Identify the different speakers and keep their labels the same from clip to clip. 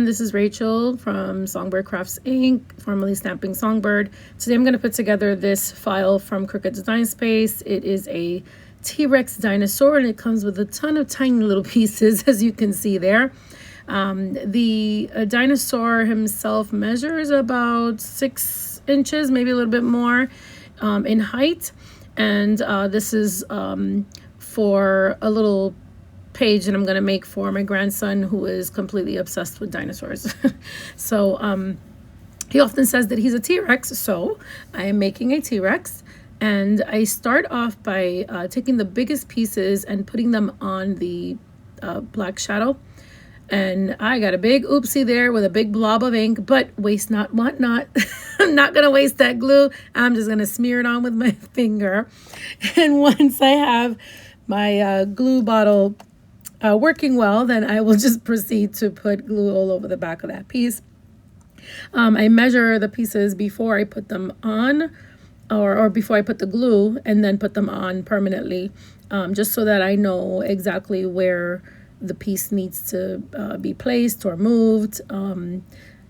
Speaker 1: everyone, this is Rachel from Songbird Crafts Inc., formerly Stamping Songbird. Today I'm going to put together this file from Cricut Design Space. It is a T-Rex dinosaur and it comes with a ton of tiny little pieces, as you can see there. The dinosaur himself measures about 6 inches, maybe a little bit more in height. And this is for a little page that I'm going to make for my grandson, who is completely obsessed with dinosaurs. So he often says that he's a T-Rex, so I am making a T-Rex, and I start off by taking the biggest pieces and putting them on the black shadow. And I got a big oopsie there with a big blob of ink, but waste not, want not. I'm not going to waste that glue. I'm just going to smear it on with my finger. And once I have my glue bottle working well, then I will just proceed to put glue all over the back of that piece. I measure the pieces before I put them on, or before I put the glue, and then put them on permanently, just so that I know exactly where the piece needs to be placed or moved.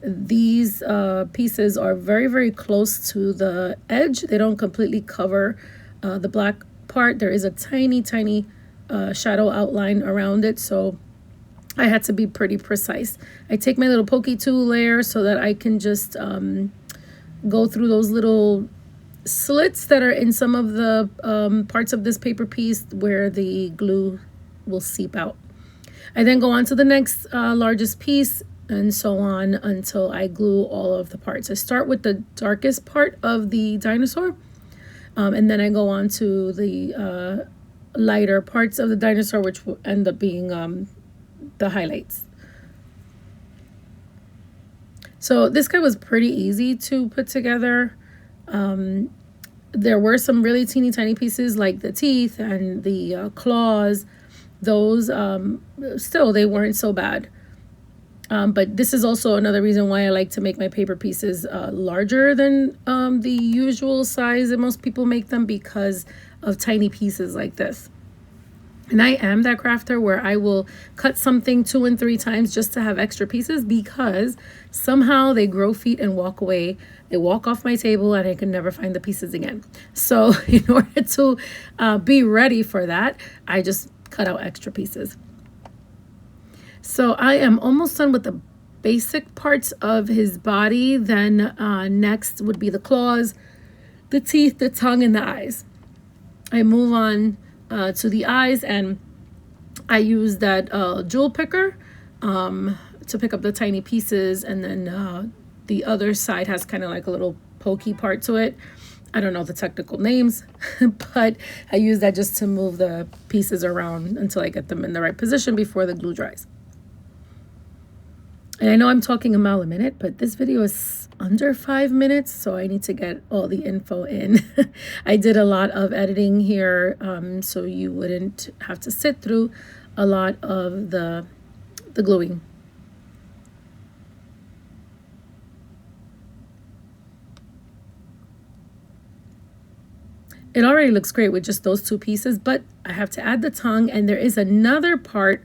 Speaker 1: These pieces are very, very close to the edge. They don't completely cover the black part. There is a tiny, tiny shadow outline around it, so I had to be pretty precise. I take my little pokey tool layer so that I can just go through those little slits that are in some of the parts of this paper piece where the glue will seep out. I then go on to the next largest piece, and so on until I glue all of the parts. I start with the darkest part of the dinosaur, and then I go on to the lighter parts of the dinosaur, which will end up being the highlights. So this guy was pretty easy to put together. There were some really teeny tiny pieces like the teeth and the claws. Those still, they weren't so bad. But this is also another reason why I like to make my paper pieces larger than the usual size that most people make them, because of tiny pieces like this. And I am that crafter where I will cut something 2 and 3 times just to have extra pieces, because somehow they grow feet and walk away. They walk off my table and I can never find the pieces again. So in order to be ready for that, I just cut out extra pieces. So I am almost done with the basic parts of his body. Then next would be the claws, the teeth, the tongue, and the eyes. I move on to the eyes, and I use that jewel picker to pick up the tiny pieces, and then the other side has kind of like a little pokey part to it. I don't know the technical names, but I use that just to move the pieces around until I get them in the right position before the glue dries. And I know I'm talking a mile a minute, but this video is under 5 minutes, so I need to get all the info in. I did a lot of editing here, so you wouldn't have to sit through a lot of the gluing. It already looks great with just those 2 pieces, but I have to add the tongue, and there is another part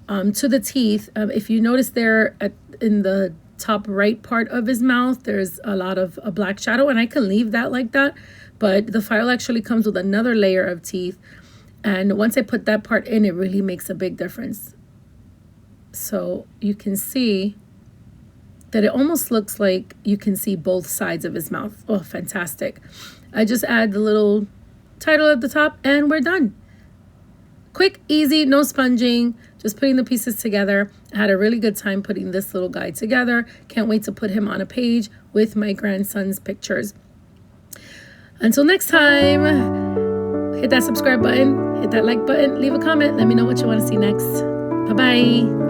Speaker 1: to the teeth. If you notice there in the top right part of his mouth, there's a lot of a black shadow, and I can leave that like that, but the file actually comes with another layer of teeth, and once I put that part in, it really makes a big difference. So you can see that it almost looks like you can see both sides of his mouth. Oh, fantastic. I just add the little title at the top and we're done. Quick, easy, no sponging, just putting the pieces together. I had a really good time putting this little guy together. Can't wait to put him on a page with my grandson's pictures. Until next time, hit that subscribe button, hit that like button, leave a comment, let me know what you want to see next. Bye-bye.